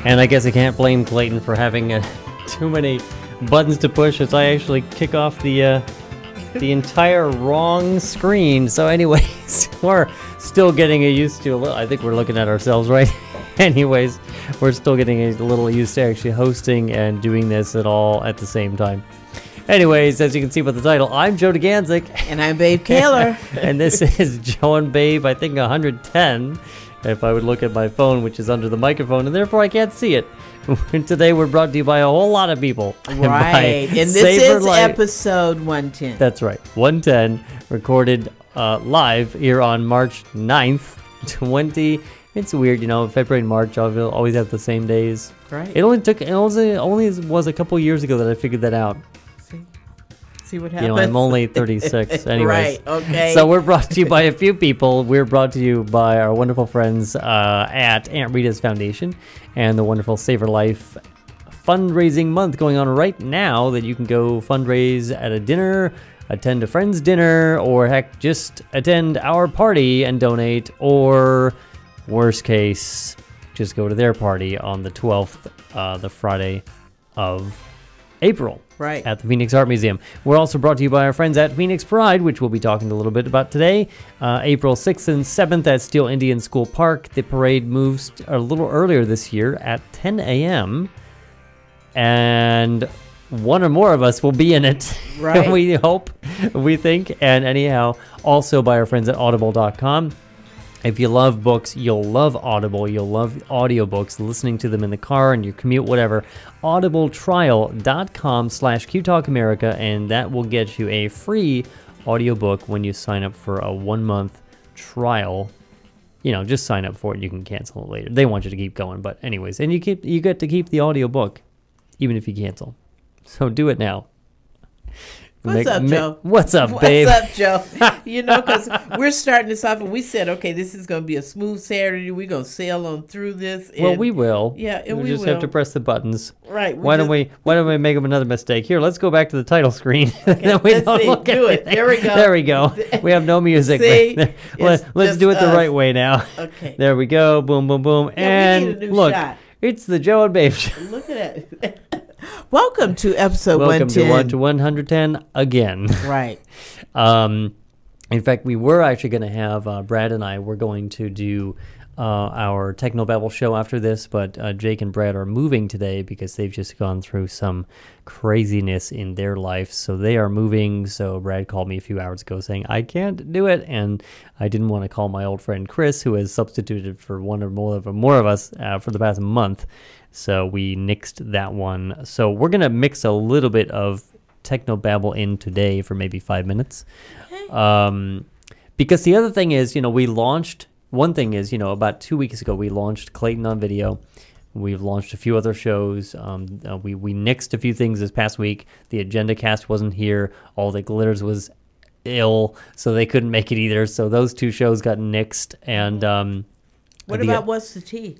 And I guess I can't blame Clayton for having too many buttons to push as I actually kick off the entire wrong screen. So anyways, we're still getting used to I think we're looking at ourselves, right? Anyways, we're still getting a little used to actually hosting and doing this all at the same time. Anyways, as you can see by the title, I'm Joe DeGanzik. And I'm Babe Kaler. And this is Joe and Babe, I think 110. If I would look at my phone, which is under the microphone, and therefore I can't see it. Today we're brought to you by a whole lot of people. Right. And this is episode 110. That's right. 110, recorded live here on March 9th, 20. It's weird, you know, February and March always have the same days. Right. It only was a couple years ago that I figured that out. See what happens? You know, I'm only 36 anyways. Right, okay. So we're brought to you by a few people. We're brought to you by our wonderful friends at Aunt Rita's Foundation and the wonderful Save Her Life fundraising month going on right now that you can go fundraise at a dinner, attend a friend's dinner, or heck, just attend our party and donate, or worst case, just go to their party on the 12th, the Friday of April. Right. At the Phoenix Art Museum. We're also brought to you by our friends at Phoenix Pride, which we'll be talking a little bit about today. April 6th and 7th at Steel Indian School Park. The parade moves a little earlier this year at 10 a.m. And one or more of us will be in it. Right. We hope, we think. And anyhow, also by our friends at audible.com. If you love books, you'll love Audible. You'll love audiobooks, listening to them in the car, and your commute, whatever. audibletrial.com/QTalkAmerica, and that will get you a free audiobook when you sign up for a 1-month trial. You know, just sign up for it. You can cancel it later. They want you to keep going, but anyways. And you get to keep the audiobook, even if you cancel. So do it now. What's up, Joe? What's up, babe? What's up, Joe? You know, because we're starting this off, and we said, okay, this is going to be a smooth Saturday. We're going to sail on through this. And, well, we will. Yeah, and we just have to press the buttons. Right. Why don't we make up another mistake? Here, let's go back to the title screen. Okay, then we don't look at it. There we go. There we go. We have no music. See, let's do it the right way now. Okay. There we go. Boom, boom, boom. Yeah, and we need a new look, shot. It's the Joe and Babe Show. Look at it. Welcome to episode 110. Welcome to 110 again. Right. In fact, we were actually going to have Brad and I were going to do our Technobabble show after this, but Jake and Brad are moving today because they've just gone through some craziness in their life. So they are moving. So Brad called me a few hours ago saying, I can't do it. And I didn't want to call my old friend Chris, who has substituted for one or more of us for the past month. So we nixed that one. So we're going to mix a little bit of Technobabble in today for maybe 5 minutes. Okay. Because the other thing is, you know, one thing is, you know, about 2 weeks ago, we launched Clayton on Video. We've launched a few other shows. We nixed a few things this past week. The Agenda Cast wasn't here. All the Glitters was ill, so they couldn't make it either. So those two shows got nixed. And what about What's the Tea?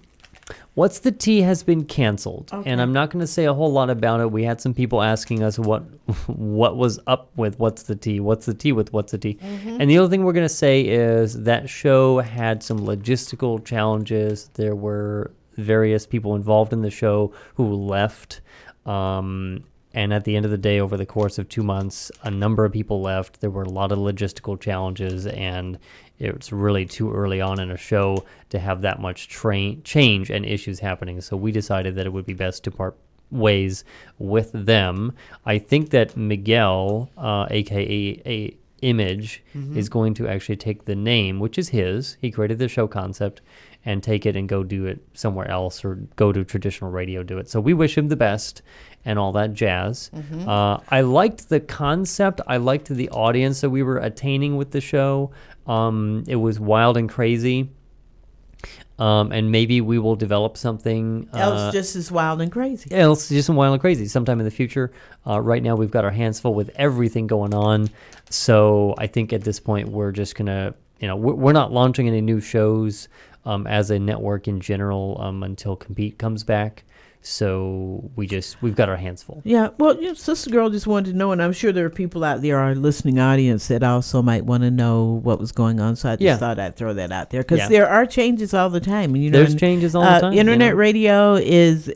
What's the Tea has been canceled, okay. And I'm not going to say a whole lot about it. We had some people asking us what was up with What's the Tea? What's the tea with What's the Tea? Mm-hmm. And the other thing we're going to say is that show had some logistical challenges. There were various people involved in the show who left. And at the end of the day, over the course of 2 months, a number of people left. There were a lot of logistical challenges, and it's really too early on in a show to have that much change and issues happening. So we decided that it would be best to part ways with them. I think that Miguel, a.k.a. Image, is going to actually take the name, which is his. He created the show concept, and take it and go do it somewhere else or go to traditional radio, do it. So we wish him the best and all that jazz. I liked the concept. I liked the audience that we were attaining with the show. It was wild and crazy. And maybe we will develop something else just as wild and crazy. Else just as wild and crazy sometime in the future. Right now we've got our hands full with everything going on. So I think at this point we're just going to, you know, we're not launching any new shows as a network in general until Compete comes back. So we've got our hands full. Yeah, well, Sister Girl just wanted to know, and I'm sure there are people out there, our listening audience, that also might want to know what was going on. So I just thought I'd throw that out there, because there are changes all the time. And, there's changes all the time. Internet radio is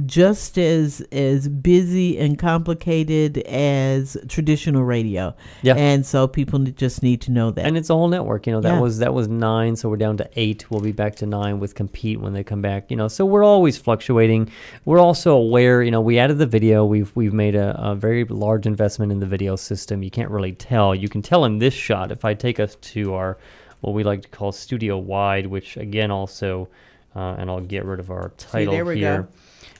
just as busy and complicated as traditional radio. Yeah, and so people just need to know that. And it's a whole network. That was 9, so we're down to 8. We'll be back to 9 with Compete when they come back. So we're always fluctuating. We're also aware, we added the video. We've made a very large investment in the video system. You can't really tell. You can tell in this shot. If I take us to our, what we like to call studio wide, which again also, and I'll get rid of our title here.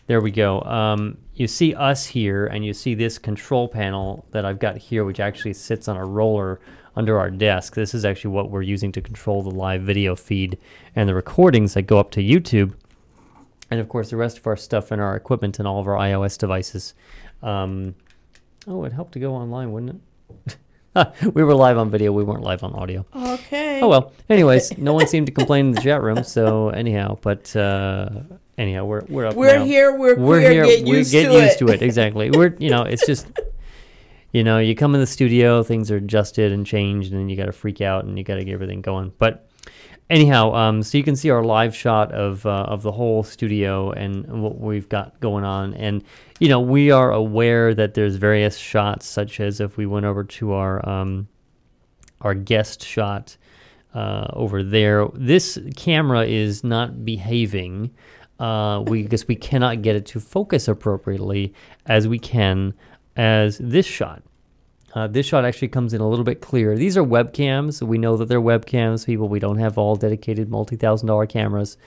There we go. You see us here, and you see this control panel that I've got here, which actually sits on a roller under our desk. This is actually what we're using to control the live video feed and the recordings that go up to YouTube. And of course, the rest of our stuff and our equipment and all of our iOS devices. It helped to go online, wouldn't it? We were live on video. We weren't live on audio. Okay. Oh, well. Anyways, no one seemed to complain in the chat room. So anyhow, anyhow, we're up We're now. Here. We're here. Get used to it. Exactly. It's just, you come in the studio, things are adjusted and changed, and then you got to freak out and you got to get everything going. But anyhow, so you can see our live shot of the whole studio and what we've got going on. And, we are aware that there's various shots, such as if we went over to our guest shot over there. This camera is not behaving because we cannot get it to focus appropriately as we can as this shot. This shot actually comes in a little bit clearer. These are webcams. We know that they're webcams, people. We don't have all dedicated multi-$1,000 cameras.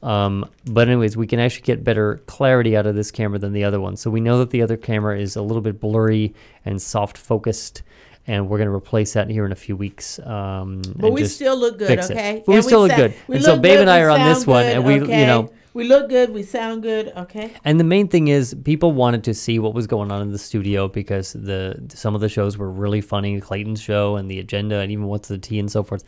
But anyways, we can actually get better clarity out of this camera than the other one. So we know that the other camera is a little bit blurry and soft focused, and we're going to replace that here in a few weeks. But we still look good, okay? But we still look good. And so Babe and I are on this one, and we, we look good, we sound good, okay? And the main thing is people wanted to see what was going on in the studio because some of the shows were really funny. Clayton's show and The Agenda and even What's the Tea and so forth.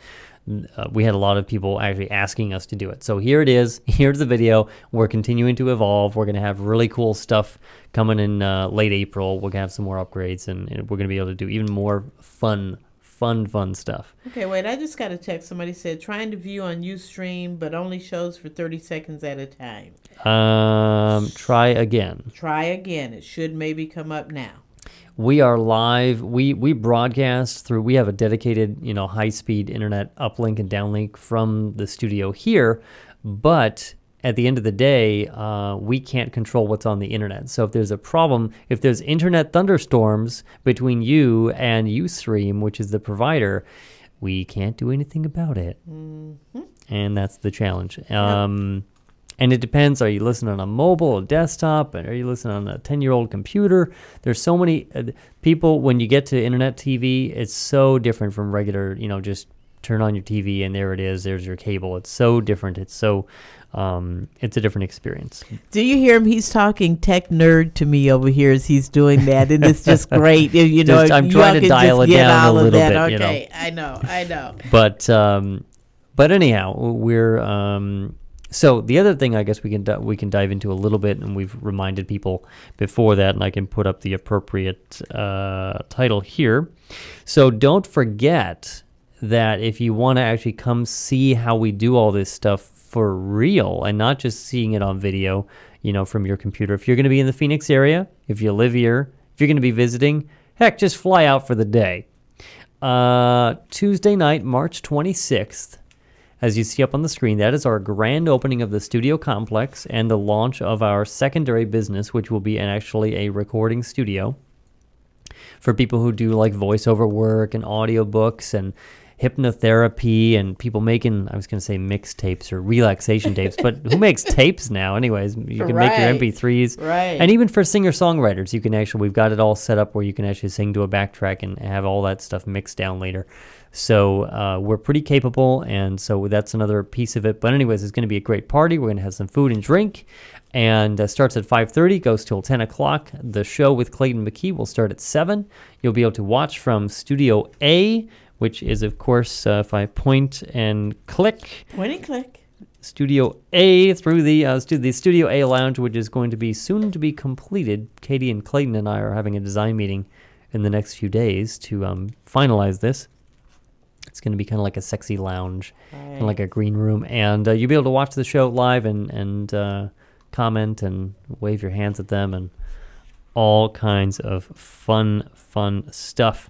We had a lot of people actually asking us to do it. So here it is. Here's the video. We're continuing to evolve. We're going to have really cool stuff coming in late April. We're going to have some more upgrades, and we're going to be able to do even more fun stuff. Okay, wait, I just got a text. Somebody said, trying to view on Ustream, but only shows for 30 seconds at a time. Try again. Try again. It should maybe come up now. We are live. We broadcast through, we have a dedicated, high-speed internet uplink and downlink from the studio here, but at the end of the day, we can't control what's on the internet. So if there's a problem, if there's internet thunderstorms between you and Ustream, which is the provider, we can't do anything about it. Mm-hmm. And that's the challenge. Yep. And it depends, are you listening on a mobile or desktop, and are you listening on a 10-year-old computer? There's so many people, when you get to internet TV, it's so different from regular, just turn on your TV and there it is, there's your cable. It's so different. It's so, it's a different experience. Do you hear him? He's talking tech nerd to me over here as he's doing that, and it's just great. I'm trying to dial it down a little bit. Okay, I know. But anyhow, we're... So the other thing I guess we can dive into a little bit, and we've reminded people before that, and I can put up the appropriate title here. So don't forget that if you want to actually come see how we do all this stuff for real and not just seeing it on video, from your computer. If you're going to be in the Phoenix area, if you live here, if you're going to be visiting, heck, just fly out for the day. Tuesday night, March 26th. As you see up on the screen, that is our grand opening of the studio complex and the launch of our secondary business, which will be actually a recording studio for people who do like voiceover work and audiobooks and hypnotherapy and people making, I was going to say mixtapes or relaxation tapes, but who makes tapes now? Anyways, you can make your MP3s. Right. And even for singer-songwriters, you can actually, we've got it all set up where you can actually sing to a backtrack and have all that stuff mixed down later. So we're pretty capable, and so that's another piece of it. But anyways, it's going to be a great party. We're going to have some food and drink, and starts at 5:30, goes till 10 o'clock. The show with Clayton McKee will start at 7. You'll be able to watch from Studio A, which is, of course, if I point and click. Point and click. Studio A through the Studio A Lounge, which is going to be soon to be completed. Katie and Clayton and I are having a design meeting in the next few days to finalize this. It's going to be kind of like a sexy lounge, kind of like a green room, and you'll be able to watch the show live and comment and wave your hands at them and all kinds of fun stuff.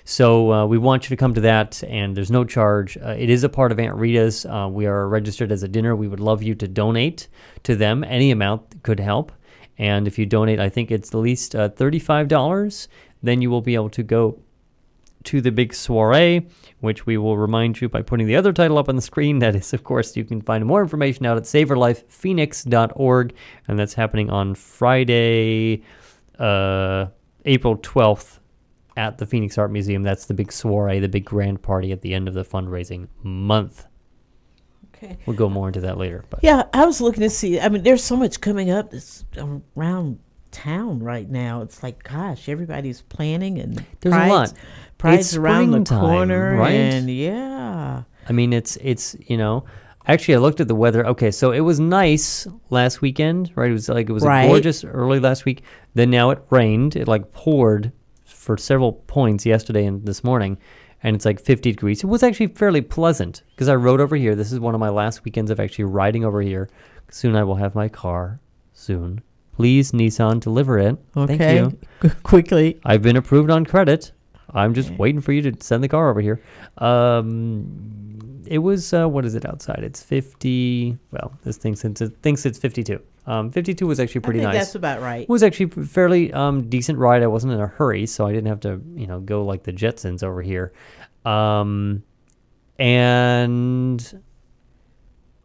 So we want you to come to that, and there's no charge. It is a part of Aunt Rita's. We are registered as a dinner. We would love you to donate to them. Any amount could help. And if you donate, I think it's at least $35, then you will be able to go to the big soiree, which we will remind you by putting the other title up on the screen. That is, of course, you can find more information out at saveourlifephoenix.org, and that's happening on Friday, April 12th at the Phoenix Art Museum. That's the big soiree, the big grand party at the end of the fundraising month. Okay. We'll go more into that later. But. Yeah, I was looking to see, I mean, there's so much coming up that's around town right now. It's like, gosh, everybody's planning, and there's a lot. Pride's around the corner, right? And yeah. I mean, it's actually I looked at the weather. Okay, so it was nice last weekend, right? It was gorgeous early last week. Then now it rained. It like poured for several points yesterday and this morning, and it's like 50 degrees. It was actually fairly pleasant because I rode over here. This is one of my last weekends of actually riding over here. Soon I will have my car. Soon. Please, Nissan, deliver it. Okay. Thank you. Quickly. I've been approved on credit. I'm just waiting for you to send the car over here. It was, what is it outside? It's 50. Well, this thing thinks it's 52. 52 was actually pretty nice. That's about right. It was actually a fairly decent ride. I wasn't in a hurry, so I didn't have to, go like the Jetsons over here. And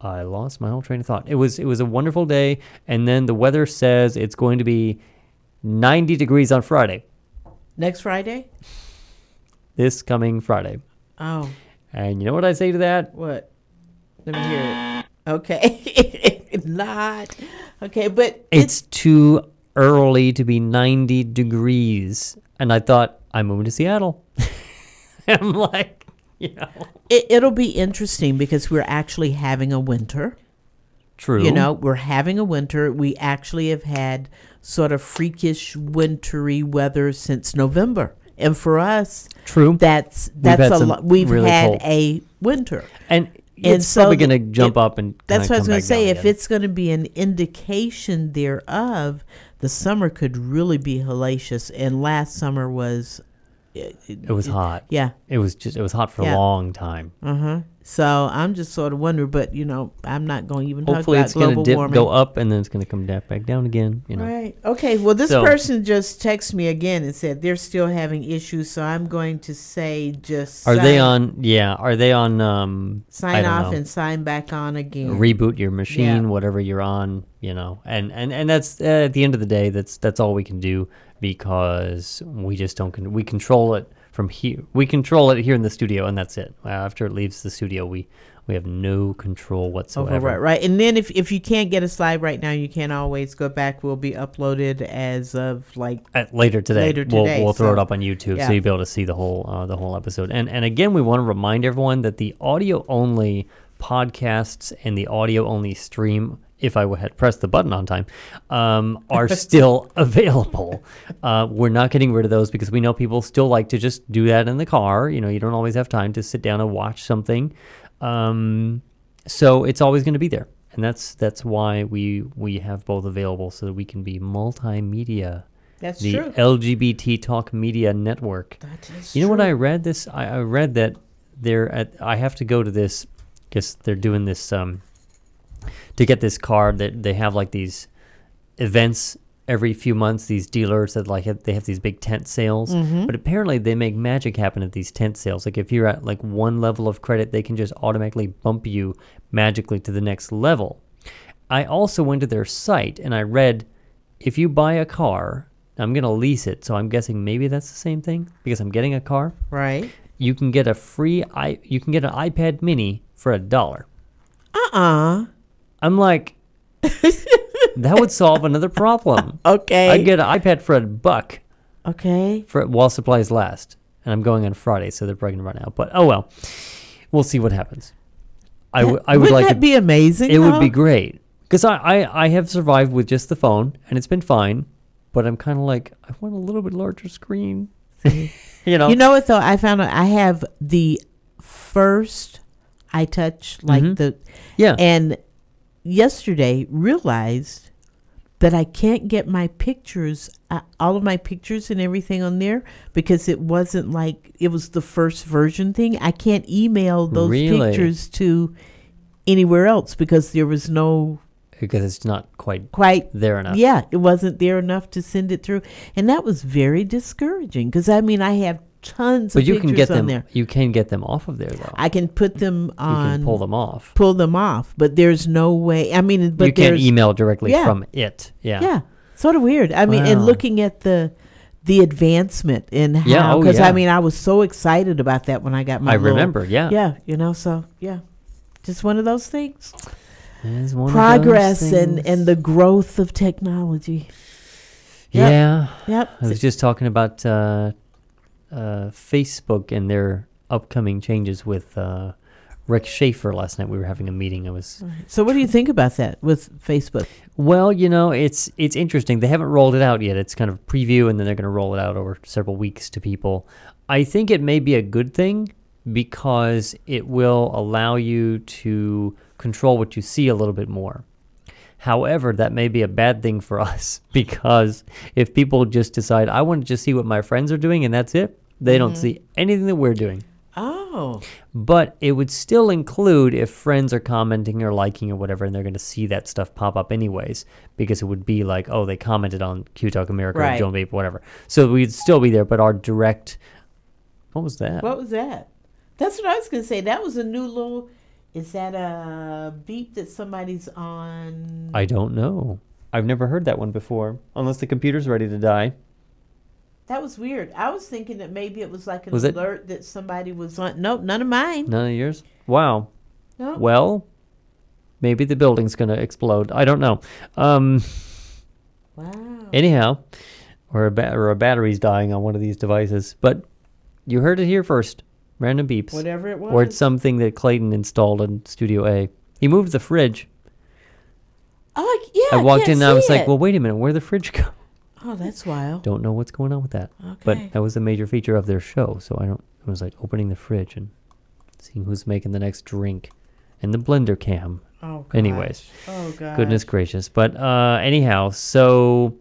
I lost my whole train of thought. It was a wonderful day, and then the weather says it's going to be 90 degrees on Friday. Next Friday? This coming Friday. Oh. And you know what I say to that? What? Let me hear it. Okay. Not. Okay, but it's too early to be 90 degrees. And I thought, I'm moving to Seattle. I'm like, It'll be interesting because we're actually having a winter. True. We're having a winter. We actually have had sort of freakish wintry weather since November. And for us, true. That's a lot. We've really had cold. A winter. And it's probably going to jump up and that's what I was going to say. If again. It's going to be an indication thereof, the summer could really be hellacious. And last summer was... It was hot. Yeah. It was hot for a long time. Uh-huh. So I'm just sort of wondering, but I'm not going to even Hopefully talk about global it's warming. Go up and then it's going to come back down again. Right. Okay. Well, this person just texted me again and said they're still having issues. So I'm going to say just Are they on? Sign off and sign back on again. Reboot your machine, whatever you're on. And that's at the end of the day, that's all we can do because we just don't. We control it. From here, we control it here in the studio, and that's it. After it leaves the studio, we have no control whatsoever. Right. And then if you can't get us live right now, you can always go back. We'll be uploaded as of later today. We'll throw it up on YouTube, so you'll be able to see the whole episode. And again, we want to remind everyone that the audio only podcasts and the audio only stream, if I had pressed the button on time, are still available. We're not getting rid of those because we know people still like to just do that in the car. You don't always have time to sit down and watch something. So it's always going to be there. And that's why we have both available so that we can be multimedia. That's true. The LGBT Talk Media Network. That is true. You know what I read this? I read that I have to go to this because they're doing this to get this card. That they have like these events every few months, these dealers that they have these big tent sales, but apparently they make magic happen at these tent sales. Like if you're at like one level of credit, they can just automatically bump you magically to the next level. I also went to their site and I read, if you buy a car, I'm going to lease it, so I'm guessing maybe that's the same thing because I'm getting a car. Right. You can get an iPad mini for $1. I'm like, that would solve another problem. Okay. I'd get an iPad for $1. Okay. While supplies last. And I'm going on Friday, so they're probably going to run out. But oh well. We'll see what happens. I would Wouldn't like that be amazing? It would be great. Because I have survived with just the phone, and it's been fine. But I'm kind of like, I want a little bit larger screen. You know? You know what, though? I found out I have the first iTouch, like and yesterday realized that I can't get my pictures, all of my pictures and everything on there, because it wasn't like, it was the first version thing. I can't email those pictures to anywhere else because there was no... Because it's not quite there enough. Yeah, it wasn't there enough to send it through. And that was very discouraging because, I mean, I have tons of pictures on there. You can get them off of there, though. I can put them on. You can pull them off. Pull them off. But there's no way. I mean, but you can't email directly from it. Yeah. Yeah. Sort of weird. I mean, and looking at the advancement in how, because I mean, I was so excited about that when I got my remember, Yeah, you know, so yeah. Just one of those things. Progress and the growth of technology. Yeah. Yep. I was just talking about Facebook and their upcoming changes with Rick Schaefer last night. We were having a meeting. So what do you think about that with Facebook? Well, you know, it's interesting. They haven't rolled it out yet. It's kind of a preview, and then they're going to roll it out over several weeks to people. I think it may be a good thing because it will allow you to control what you see a little bit more. However, that may be a bad thing for us because if people just decide, I want to just see what my friends are doing and that's it, they don't see anything that we're doing. Oh. But it would still include if friends are commenting or liking or whatever, and they're going to see that stuff pop up anyways, because it would be like, oh, they commented on QTalk America or Joan Bape, whatever. So we'd still be there, but our direct... What was that? What was that? That's what I was going to say. That was a new little... Is that a beep that somebody's on? I don't know. I've never heard that one before, unless the computer's ready to die. That was weird. I was thinking that maybe it was like an alert that somebody was on. Nope, none of mine. None of yours? Wow. No. Well, maybe the building's going to explode. I don't know. Wow. Anyhow, or a battery's dying on one of these devices. But you heard it here first. Random beeps. Whatever it was. Or it's something that Clayton installed in Studio A. He moved the fridge. Oh, yeah. I walked in and I was like, well, wait a minute. Where'd the fridge go? Oh, that's wild. Don't know what's going on with that. Okay. But that was a major feature of their show. So it was like opening the fridge and seeing who's making the next drink. And the blender cam. Oh, gosh. Anyways. Oh, God. Goodness gracious. But anyhow, so...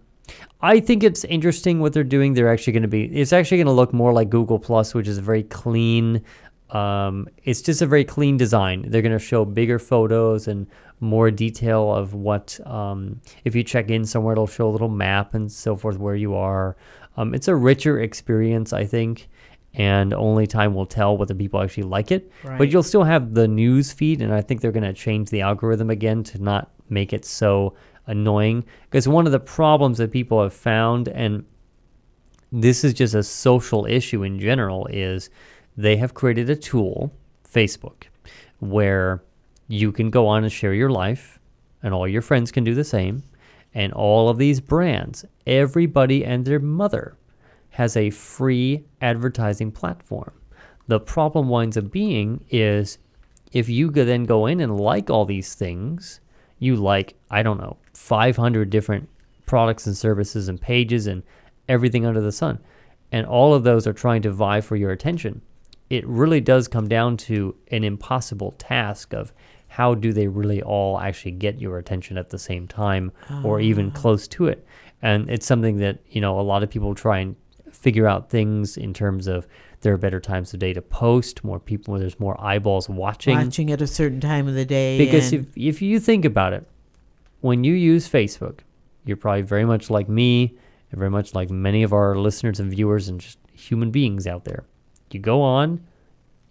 I think it's interesting what they're doing. It's actually going to look more like Google Plus, which is a very clean, it's just a very clean design. They're going to show bigger photos and more detail of what, if you check in somewhere, it'll show a little map and so forth where you are. It's a richer experience, I think, and only time will tell whether people actually like it. Right. But you'll still have the news feed, and I think they're going to change the algorithm again to not make it so annoying, because one of the problems that people have found, and this is just a social issue in general, is they have created a tool, Facebook, where you can go on and share your life, and all your friends can do the same, and all of these brands, everybody and their mother, has a free advertising platform. The problem winds up being is if you then go in and like all these things, you like, I don't know, 500 different products and services and pages and everything under the sun. And all of those are trying to vie for your attention. It really does come down to an impossible task of how do they really all actually get your attention at the same time or even close to it. And it's something that, a lot of people try and figure out things in terms of there are better times of day to post, more people, there's more eyeballs watching at a certain time of the day. Because if you think about it, when you use Facebook, you're probably very much like me and very much like many of our listeners and viewers and just human beings out there. You go on,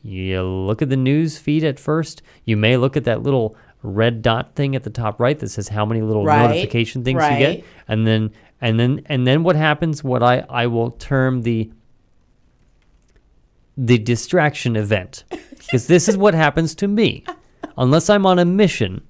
you look at the news feed at first. You may look at that little red dot thing at the top right that says how many little notification things you get. And then what happens, what I will term the distraction event. Because this is what happens to me. Unless I'm on a mission,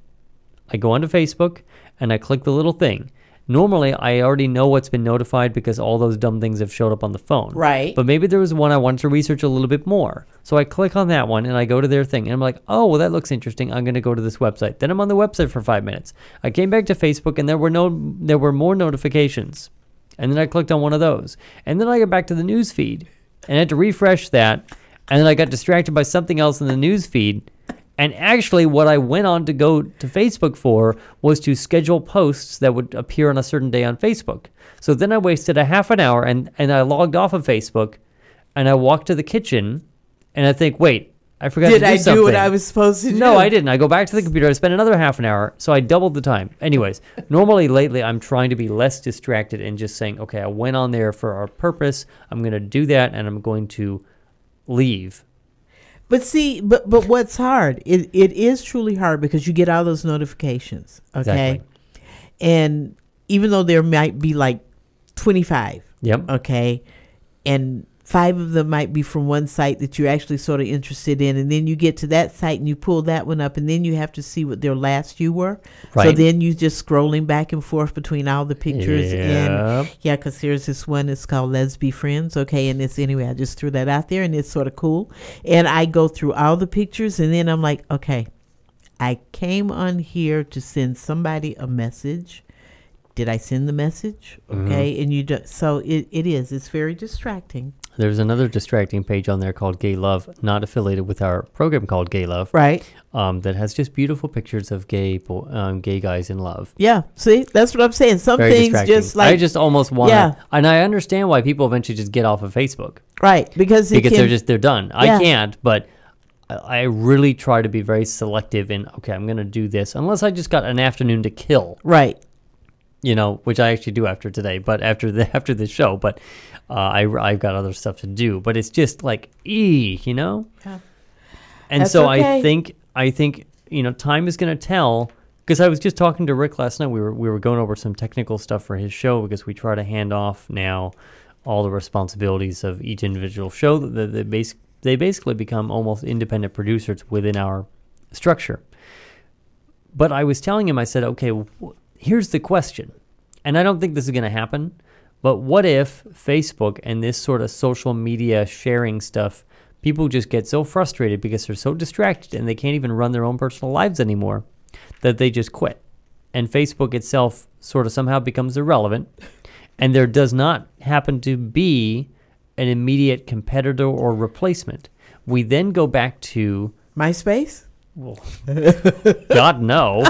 I go onto Facebook and I click the little thing. Normally, I already know what's been notified because all those dumb things have showed up on the phone. Right. But maybe there was one I wanted to research a little bit more. So I click on that one and I go to their thing. And I'm like, oh, well, that looks interesting. I'm going to go to this website. Then I'm on the website for 5 minutes. I came back to Facebook and there were more notifications. And then I clicked on one of those. And then I got back to the news feed and I had to refresh that. And then I got distracted by something else in the news feed. And actually, what I went on to go to Facebook for was to schedule posts that would appear on a certain day on Facebook. So then I wasted a half an hour and I logged off of Facebook and I walked to the kitchen and I think, wait, I forgot to do something. Did I do what I was supposed to do? No, I didn't. I go back to the computer. I spend another half an hour. So I doubled the time. Anyways, normally lately I'm trying to be less distracted and just saying, okay, I went on there for our purpose. I'm going to do that and I'm going to leave. But see, but what's hard? It is truly hard because you get all those notifications, okay? Exactly. And even though there might be like 25, yep, okay, and 5 of them might be from one site that you're actually sort of interested in, and then you get to that site and you pull that one up, and then you have to see what their last view were. Right. So then you just scrolling back and forth between all the pictures. Yep. And yeah, because here's this one, it's called Lesbi Friends, okay, and it's, anyway, I just threw that out there, and it's sort of cool. And I go through all the pictures, and then I'm like, okay, I came on here to send somebody a message. Did I send the message? Okay, and you do, so it's very distracting. There's another distracting page on there called Gay Love, not affiliated with our program called Gay Love. Right. That has just beautiful pictures of gay guys in love. Yeah. See, that's what I'm saying. Some very things just like... I just almost want to... And I understand why people eventually just get off of Facebook. Right. Because they're done. Yeah. I can't, but I really try to be very selective in, okay, I'm going to do this. Unless I just got an afternoon to kill. Right. You know, which I actually do after today, but after the show, but I've got other stuff to do. But it's just like, you know? Yeah. And that's so okay. I think, you know, time is going to tell, because I was just talking to Rick last night. We were going over some technical stuff for his show, because we try to hand off now all the responsibilities of each individual show. They basically become almost independent producers within our structure. But I was telling him, I said, okay, here's the question, and I don't think this is going to happen, but what if Facebook and this sort of social media sharing stuff, people just get so frustrated because they're so distracted and they can't even run their own personal lives anymore that they just quit. And Facebook itself sort of somehow becomes irrelevant, and there does not happen to be an immediate competitor or replacement. We then go back to... MySpace? Well, God, no.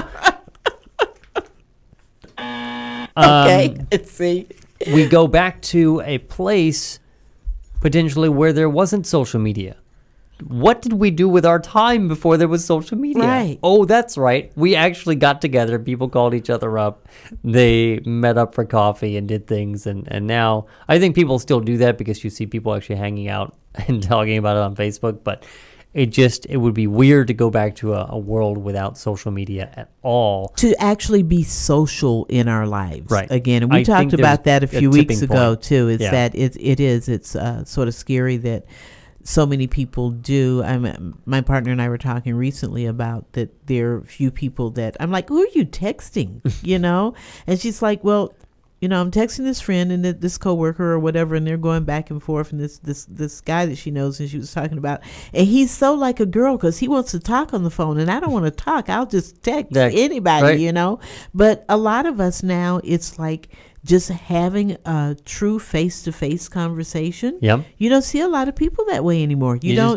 Okay, let's see. We go back to a place potentially where there wasn't social media. What did we do with our time before there was social media? Right. Oh, that's right. We actually got together. People called each other up. They met up for coffee and did things. And now I think people still do that because you see people actually hanging out and talking about it on Facebook. But it would be weird to go back to a world without social media at all. To actually be social in our lives. Right. Again, and we talked about that a few weeks ago, too. It's that it's sort of scary that so many people do. My partner and I were talking recently about that there are a few people that I'm like, who are you texting? You know? And she's like, well, you know, I'm texting this friend and this coworker or whatever, and they're going back and forth, and this guy that she knows and she was talking about, and he's so like a girl because he wants to talk on the phone, and I don't want to talk. I'll just text anybody, right. You know. But a lot of us now, it's like just having a true face-to-face conversation. Yep. You don't see a lot of people that way anymore. You know,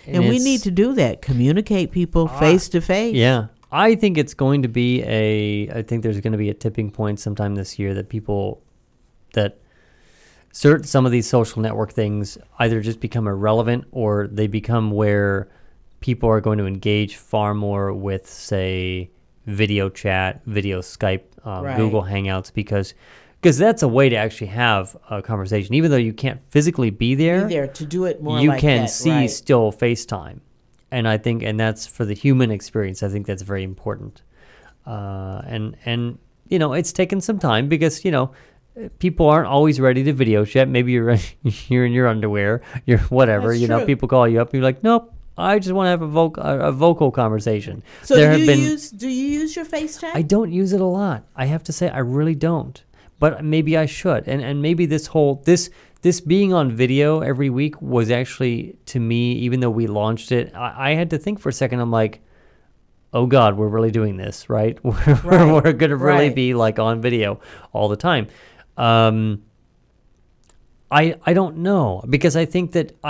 and we need to do that. Communicate people face-to-face. Yeah. I think it's going to be I think there's going to be a tipping point sometime this year that some of these social network things either just become irrelevant or they become where people are going to engage far more with, say, video chat, video Skype, right. Google Hangouts, because that's a way to actually have a conversation. Even though you can't physically be there to do it more you like can that, see right. still FaceTime. And I think, and that's for the human experience, I think that's very important. And you know, it's taken some time because, you know, people aren't always ready to video chat. Maybe you're in your underwear, you're whatever, that's you know, true. people call you up and you're like, nope, I just want to have a vocal conversation. So do you use your FaceTime? I don't use it a lot. I have to say I really don't. But maybe I should. And maybe this being on video every week was actually, to me, even though we launched it, I had to think for a second. I'm like, oh God, we're really doing this, right? We're going to really be like on video all the time. I don't know, because I think that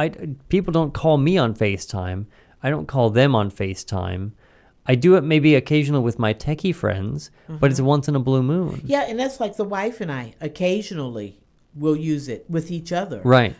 people don't call me on FaceTime. I don't call them on FaceTime. I do it maybe occasionally with my techie friends, but it's once in a blue moon. Yeah, and that's like the wife and I occasionally will use it with each other. Right.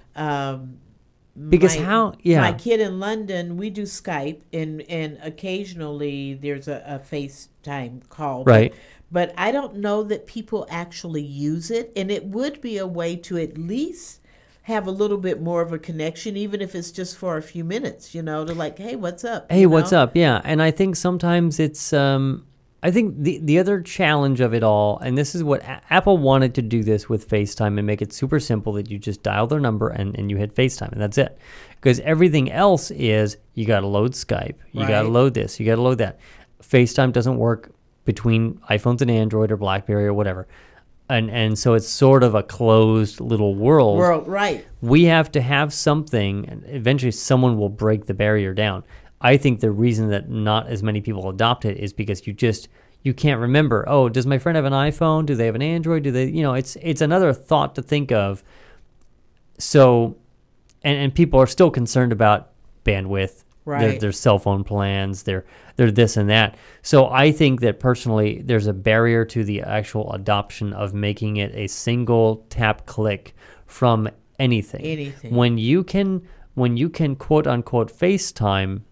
Because my kid in London, we do Skype, and occasionally there's a FaceTime call. Right. But I don't know that people actually use it, and it would be a way to at least have a little bit more of a connection, even if it's just for a few minutes, to like, hey, what's up? Hey, what's up? Yeah. And I think sometimes it's, I think the other challenge of it all, and this is what Apple wanted to do this with FaceTime and make it super simple that you just dial their number and you hit FaceTime and that's it. Because everything else is you got to load Skype, you got to load this, you got to load that. FaceTime doesn't work between iPhones and Android or BlackBerry or whatever. And so it's sort of a closed little world. Right. We have to have something, and eventually someone will break the barrier down. I think the reason that not as many people adopt it is because you can't remember, oh, does my friend have an iPhone? Do they have an Android? Do they, it's another thought to think of. So, and people are still concerned about bandwidth, their cell phone plans, their this and that. So I think that personally, there's a barrier to the actual adoption of making it a single tap click from anything. When you can quote unquote FaceTime,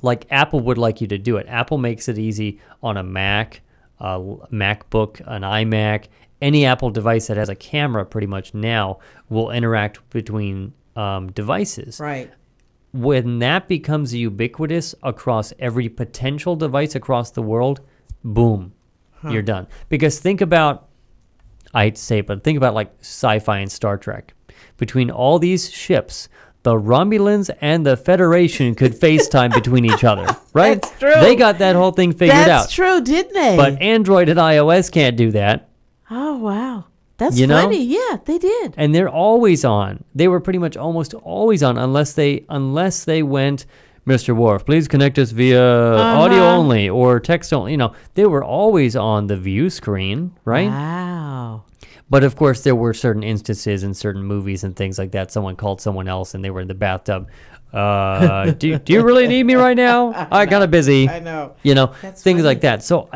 like Apple would like you to do it. Apple makes it easy on a Mac, a MacBook, an iMac. Any Apple device that has a camera pretty much now will interact between devices. Right. When that becomes ubiquitous across every potential device across the world, boom, you're done. Because think about, I hate to say it, but think about like sci-fi and Star Trek. Between all these ships, the Romulans and the Federation could FaceTime between each other, right? That's true. They got that whole thing figured out. That's true, didn't they? But Android and iOS can't do that. Oh, wow. That's funny. Yeah, they did. And they're always on. They were pretty much almost always on unless they went, Mr. Worf, please connect us via audio only or text only. They were always on the view screen, right? Wow. But of course, there were certain instances in certain movies and things like that. Someone called someone else and they were in the bathtub. Do you really need me right now? I'm kind of busy. I know. That's things funny. Like that. So,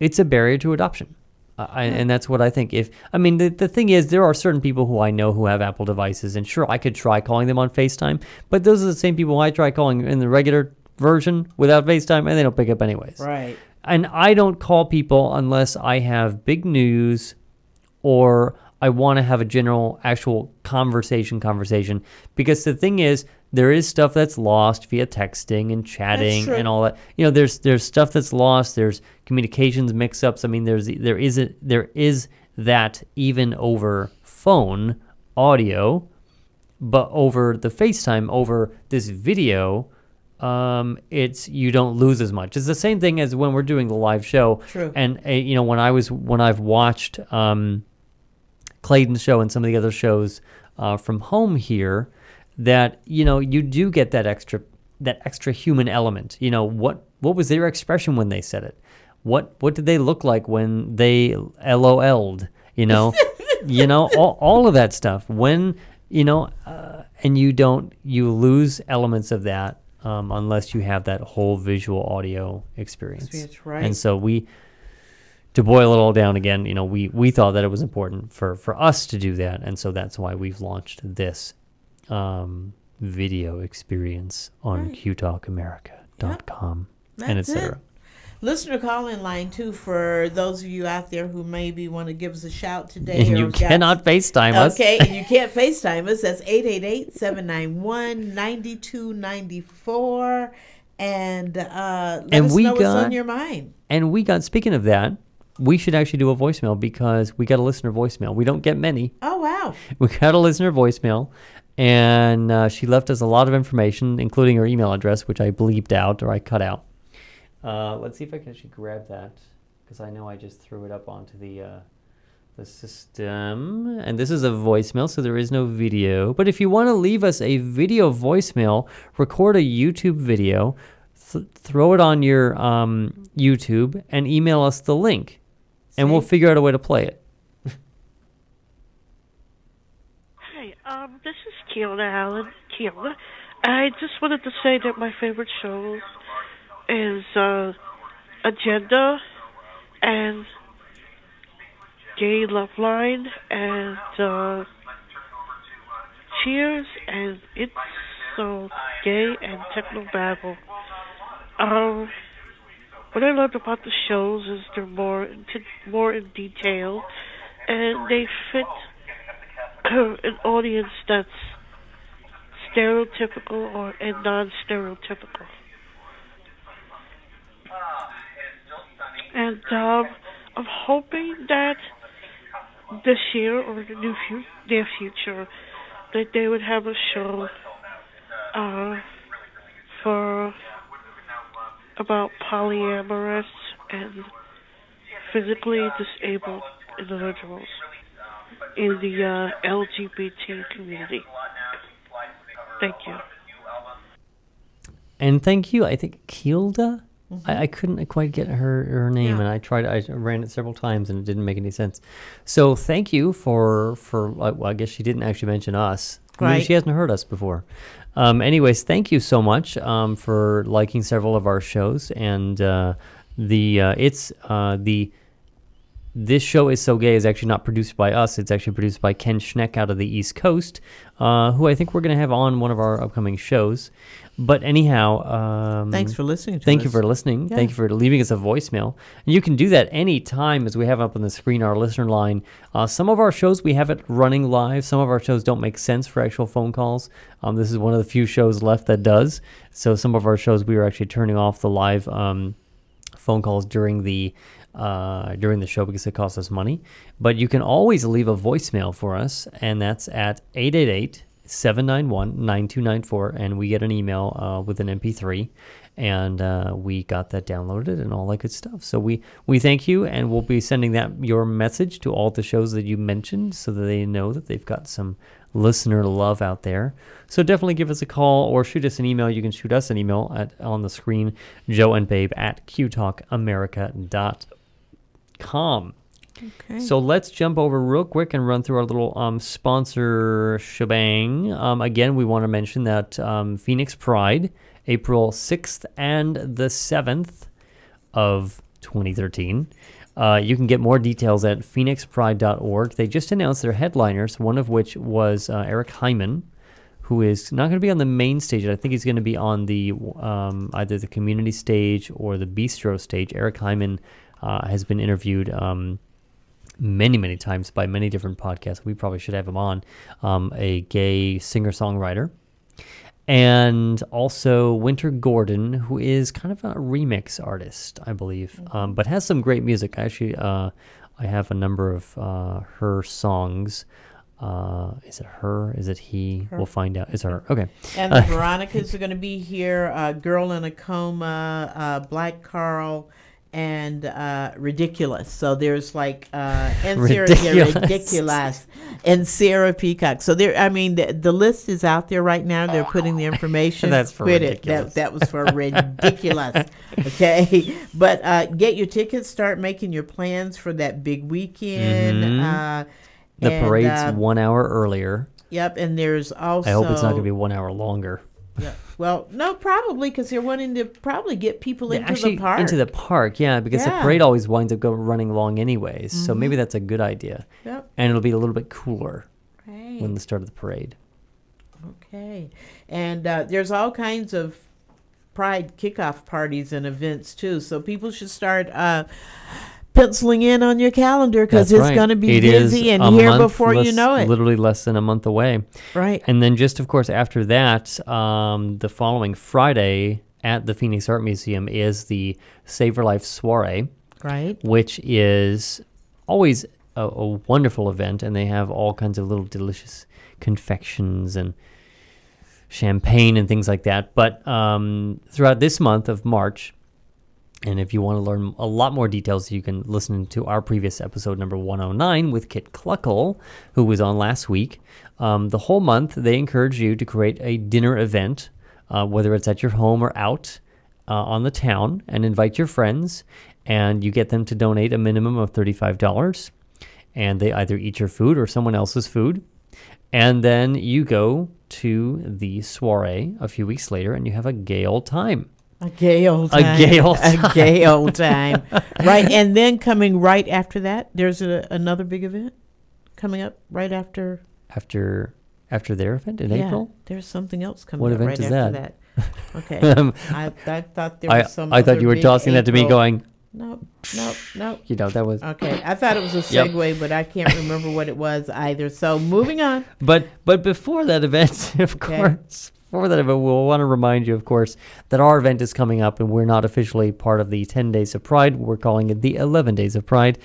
it's a barrier to adoption. And that's what I think. The thing is, there are certain people who I know who have Apple devices, and sure, I could try calling them on FaceTime, but those are the same people who I try calling in the regular version without FaceTime, and they don't pick up anyways. Right. And I don't call people unless I have big news or I want to have a general, actual conversation, because the thing is, there is stuff that's lost via texting and chatting and all that. There's stuff that's lost. There's communications mix-ups. There is that even over phone audio, but over the FaceTime, over this video, you don't lose as much. It's the same thing as when we're doing the live show. True. And when I've watched Clayton's show and some of the other shows from home here, that you do get that extra human element. What was their expression when they said it? What did they look like when they LOL'd? All of that stuff. When and you lose elements of that unless you have that whole visual audio experience. That's right. And so to boil it all down again, we thought that it was important for us to do that, and so that's why we've launched this video experience on QTalkAmerica.com and etc. Listener call-in line, too, for those of you out there who maybe want to give us a shout today. And you cannot FaceTime us. Okay, and you can't FaceTime us. That's 888-791-9294. And let us know what's on your mind. And speaking of that, we should actually do a voicemail because we got a listener voicemail. We don't get many. Oh, wow. We got a listener voicemail. And she left us a lot of information, including her email address, which I bleeped out or I cut out. Let's see if I can actually grab that, because I know I just threw it up onto the system. And this is a voicemail, so there is no video. But if you want to leave us a video voicemail, record a YouTube video, throw it on your YouTube, and email us the link. And we'll figure out a way to play it. Hi, this is Keona Allen. Keona. I just wanted to say that my favorite show is Agenda and Gay Love Line and Cheers and It's So Gay and Techno Babble. What I loved about the shows is they're more in detail, and they fit an audience that's stereotypical and non-stereotypical. And I'm hoping that this year or the near future that they would have a show for about polyamorous and physically disabled individuals in the LGBT community. Thank you. And thank you, I think, Kilda? I couldn't quite get her name, and I ran it several times, and it didn't make any sense. So thank you for well, I guess she didn't actually mention us. Right. Maybe she hasn't heard us before. Anyways, thank you so much for liking several of our shows, and This Show Is So Gay is actually not produced by us. It's actually produced by Ken Schneck out of the East Coast, who I think we're going to have on one of our upcoming shows. But anyhow... thanks for listening to us. Thank you for listening. Yeah. Thank you for leaving us a voicemail. And you can do that any time, as we have up on the screen, our listener line. Some of our shows, we have it running live. Some of our shows don't make sense for actual phone calls. This is one of the few shows left that does. So some of our shows, we are actually turning off the live phone calls during the show because it costs us money. But you can always leave a voicemail for us, and that's at 888-791-9294, and we get an email with an MP3, and we got that downloaded and all that good stuff. So we thank you, and we'll be sending your message to all the shows that you mentioned so that they know that they've got some listener love out there. So definitely give us a call or shoot us an email. You can shoot us an email on the screen, joeandbabe@qtalkamerica.com. Okay. So let's jump over real quick and run through our little sponsor shebang. Again, we want to mention that Phoenix Pride, April 6th and the 7th of 2013. You can get more details at phoenixpride.org. They just announced their headliners, one of which was Eric Hyman, who is not going to be on the main stage. I think he's going to be on the either the community stage or the bistro stage. Eric Hyman has been interviewed many times by many different podcasts. We probably should have him on. A gay singer-songwriter. And also Winter Gordon, who is kind of a remix artist, I believe, but has some great music. Actually, I have a number of her songs. Is it her? Is it he? Her. We'll find out. It's her. Okay. And the Veronicas are going to be here. Girl in a Coma, Black Carl, and Ridiculous. So there's like and Ridiculous and Sarah Peacock. So there, I mean, the list is out there right now. They're putting the information. That's for Ridiculous. That was for Ridiculous. Okay, but get your tickets. Start making your plans for that big weekend. The parade's 1 hour earlier. Yep, and there's also... I hope it's not going to be 1 hour longer. Yeah. Well, no, probably, because they're wanting to probably get people into the park. Into the park, yeah, because the parade always winds up running long anyways. So maybe that's a good idea. Yep. And it'll be a little bit cooler when the start of the parade. Okay. And there's all kinds of Pride kickoff parties and events, too. So people should start... penciling in on your calendar because it's going to be busy and here before you know it. Literally less than a month away. Right. And then just, of course, after that, the following Friday at the Phoenix Art Museum is the Save Your Life Soiree. Right. Which is always a wonderful event, and they have all kinds of little delicious confections and champagne and things like that. But throughout this month of March, and if you want to learn a lot more details, you can listen to our previous episode, number 109, with Kit Cluckle, who was on last week. The whole month, they encourage you to create a dinner event, whether it's at your home or out on the town, and invite your friends, and you get them to donate a minimum of $35. And they either eat your food or someone else's food. And then you go to the soiree a few weeks later, and you have a gay old time. A gay old time. A gay old time. A gay old time. Right. And then coming right after that, there's another big event coming up right after. After their event in April? There's something else coming what up event right is after that? Okay. I thought there was some I thought you were tossing that to me going, No. you know, that was. Okay. I thought it was a segue, but I can't remember what it was either. So moving on. But before that event, of course, before that event, we'll want to remind you, of course, that our event is coming up, and we're not officially part of the 10 Days of Pride. We're calling it the 11 Days of Pride.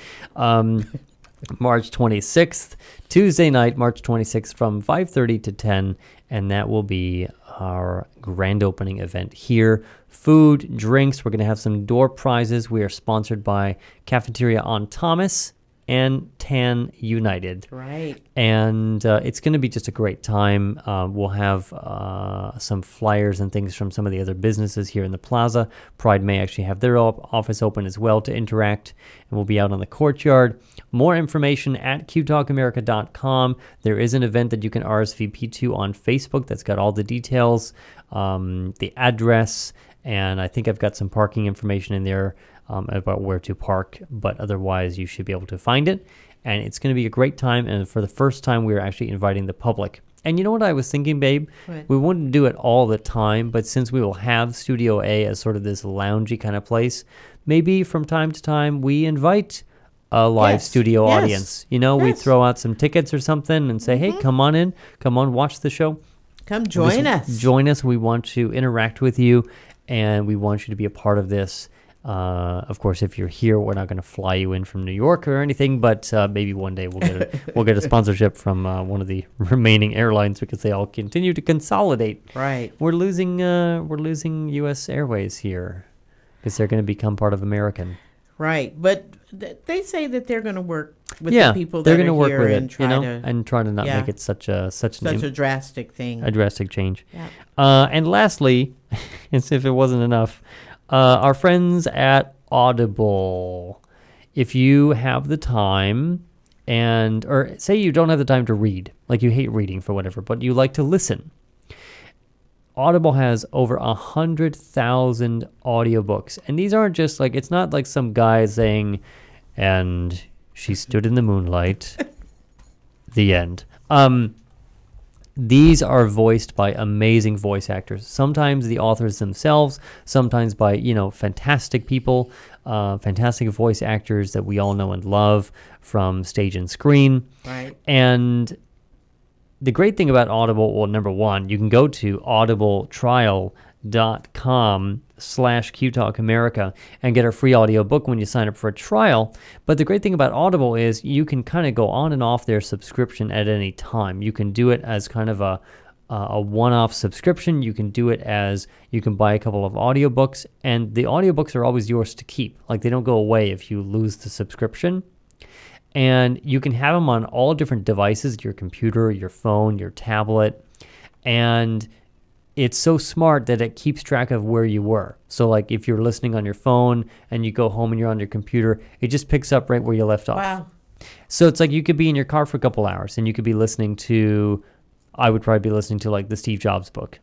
March 26th, Tuesday night, March 26th, from 5:30 to 10, and that will be our grand opening event here. Food, drinks, we're going to have some door prizes. We are sponsored by Cafeteria on Thomas and Tan United. Right. And it's going to be just a great time. We'll have some flyers and things from some of the other businesses here in the plaza. Pride may actually have their office open as well to interact, and we'll be out on the courtyard. More information at QTalkAmerica.com. There is an event that you can RSVP to on Facebook that's got all the details, the address, and I think I've got some parking information in there about where to park, but otherwise you should be able to find it. And it's going to be a great time, and for the first time we're actually inviting the public. And you know what I was thinking, babe? What? We wouldn't do it all the time, but since we will have Studio A as sort of this loungy kind of place, maybe from time to time we invite a live studio audience. You know, we throw out some tickets or something and say, hey, come on in, come on, watch the show. Come join us. Join us. We want to interact with you, and we want you to be a part of this. Of course, if you're here, we're not going to fly you in from New York or anything, but maybe one day we'll get a sponsorship from one of the remaining airlines, because they all continue to consolidate. Right. We're losing U.S. Airways here because they're going to become part of American. Right, but they say that they're going to work with the people that are here and try to not make it such a drastic thing, a drastic change. Yeah. And lastly, as if it wasn't enough, our friends at Audible. If you have the time, or say you don't have the time to read, like you hate reading for whatever, but you like to listen, Audible has over 100,000 audiobooks. And these aren't just like, it's not like some guy saying, and she stood in the moonlight, the end. These are voiced by amazing voice actors. Sometimes the authors themselves, sometimes by, fantastic people, fantastic voice actors that we all know and love from stage and screen. Right. And the great thing about Audible, well, number one, you can go to audibletrial.com/QTalkAmerica and get a free audiobook when you sign up for a trial. But the great thing about Audible is you can kind of go on and off their subscription at any time. You can do it as kind of a one-off subscription. You can do it as you can buy a couple of audiobooks, and the audiobooks are always yours to keep. Like, they don't go away if you lose the subscription. And you can have them on all different devices, your computer, your phone, your tablet. And it's so smart that it keeps track of where you were. So like if you're listening on your phone and you go home and you're on your computer, it just picks up right where you left off. Wow. So it's like you could be in your car for a couple hours and you could be listening to, I would probably be listening to like the Steve Jobs book,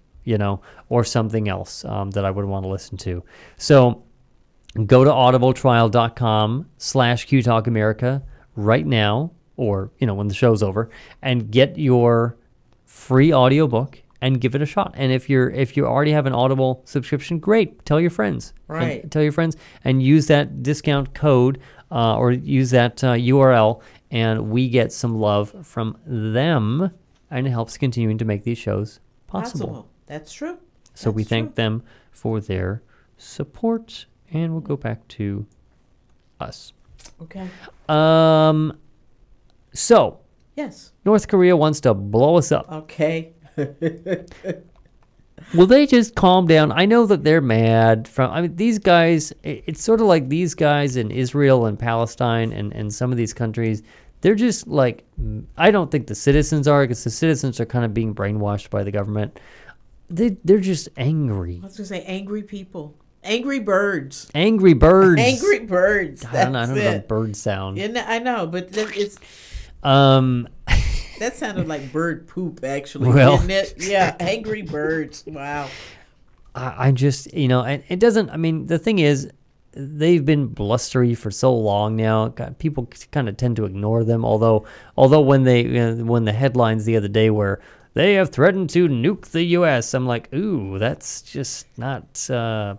or something else that I would want to listen to. So go to audibletrial.com/QTalkAmerica right now, or when the show's over, and get your free audiobook and give it a shot. And if you already have an Audible subscription, great, tell your friends. Right. Tell your friends and use that discount code or use that URL, and we get some love from them, and it helps continuing to make these shows possible. That's true. So we thank them for their support, and we'll go back to us. Okay. So yes, North Korea wants to blow us up. Okay. Will they just calm down? I know that they're mad. These guys, it's sort of like these guys in Israel and Palestine and some of these countries, they're just like, I don't think the citizens are, because the citizens are kind of being brainwashed by the government. They're just angry. I was going to say angry people. Angry birds. Angry birds. Angry birds. I don't know the bird sound. Yeah, I know, but it's... That sounded like bird poop, actually, didn't it? Yeah, angry birds. Wow. I just, it doesn't, the thing is, they've been blustery for so long now. People kind of tend to ignore them, although when the headlines the other day were, they have threatened to nuke the U.S., I'm like, ooh, that's just not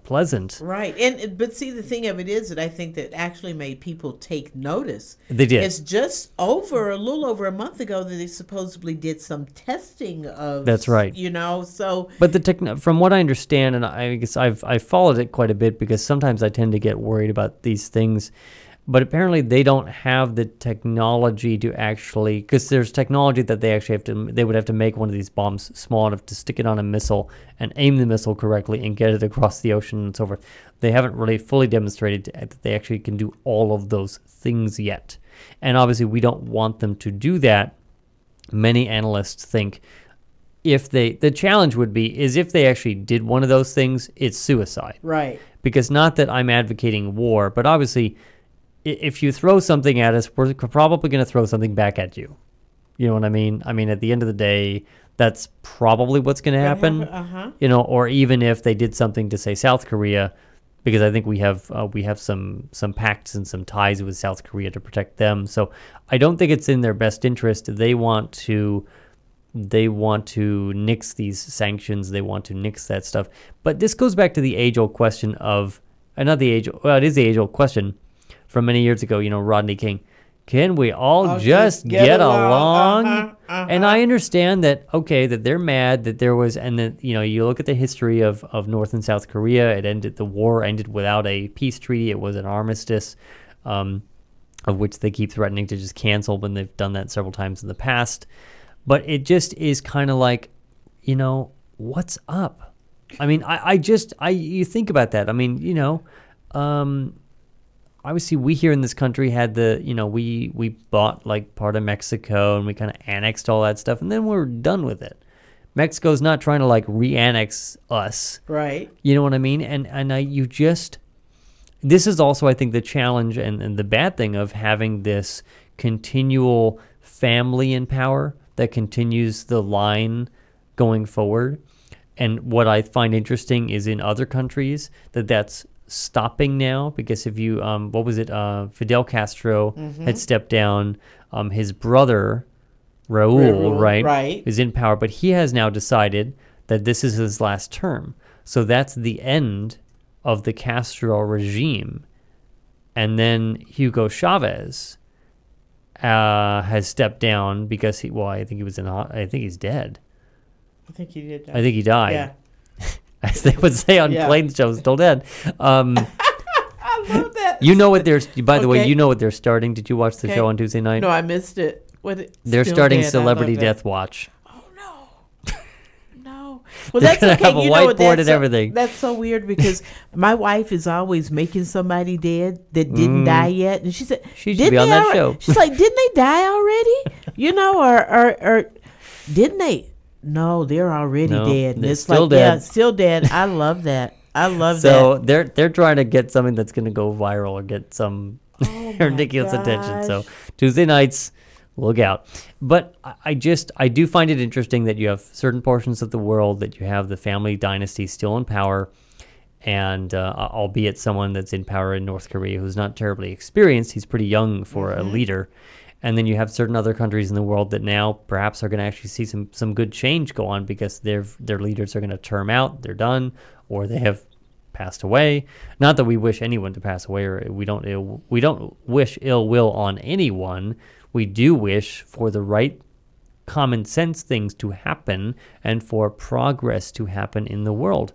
pleasant. Right. But see, the thing of it is that I think that actually made people take notice. They did. It's just a little over a month ago that they supposedly did some testing of. That's right. So. But from what I understand, and I guess I've followed it quite a bit, because sometimes I tend to get worried about these things. But apparently they don't have the technology to actually, because there's technology that they would have to make one of these bombs small enough to stick it on a missile and aim the missile correctly and get it across the ocean and so forth. They haven't really fully demonstrated that they actually can do all of those things yet. And obviously we don't want them to do that. Many analysts think the challenge would be is if they actually did one of those things, it's suicide. Right. Because not that I'm advocating war, but obviously if you throw something at us, we're probably going to throw something back at you. You know what I mean? At the end of the day, that's probably what's going to happen. Or even if they did something to, say, South Korea, because I think we have some pacts and some ties with South Korea to protect them. So I don't think it's in their best interest. They want to nix these sanctions. They want to nix that stuff. But this goes back to the age-old question of, it is the age-old question from many years ago, Rodney King. Can we all just get along? And I understand that, that they're mad that there was, and then, you look at the history of North and South Korea, the war ended without a peace treaty. It was an armistice, of which they keep threatening to just cancel when they've done that several times in the past. But it just is kind of like, what's up? You think about that. Obviously, we here in this country had we bought like part of Mexico and we kind of annexed all that stuff, and then we're done with it. Mexico's not trying to like re-annex us. Right. You know what I mean? This is also, I think, the challenge and the bad thing of having this continual family in power that continues the line going forward. And what I find interesting is in other countries that's stopping now, because if you Fidel Castro had stepped down, his brother Raul, right, is in power, but he has now decided that this is his last term, so that's the end of the Castro regime. And then Hugo Chavez has stepped down because I think he's dead. I think he did die. I think he died. Yeah. As they would say on plane shows, still dead. I love that. You know what by the way, you know what they're starting. Did you watch the show on Tuesday night? No, I missed it. They're starting Celebrity Death Watch. Oh, no. Well, that's okay. Have a whiteboard and everything. That's so weird, because my wife is always making somebody dead that didn't die yet. And she said, she should be on that show. She's like, didn't they die already? Or didn't they? No, they're already dead. And they're it's still dead. Yeah, still dead. I love that. that. So they're trying to get something that's going to go viral or get some ridiculous attention. So Tuesday nights, look out. But I do find it interesting that you have certain portions of the world that you have the family dynasty still in power, and albeit someone that's in power in North Korea who's not terribly experienced. He's pretty young for a leader. And then you have certain other countries in the world that now perhaps are going to actually see some good change go on, because their leaders are going to term out, they're done, or they have passed away. Not that we wish anyone to pass away, or we don't wish ill will on anyone. We do wish for the right common sense things to happen and for progress to happen in the world.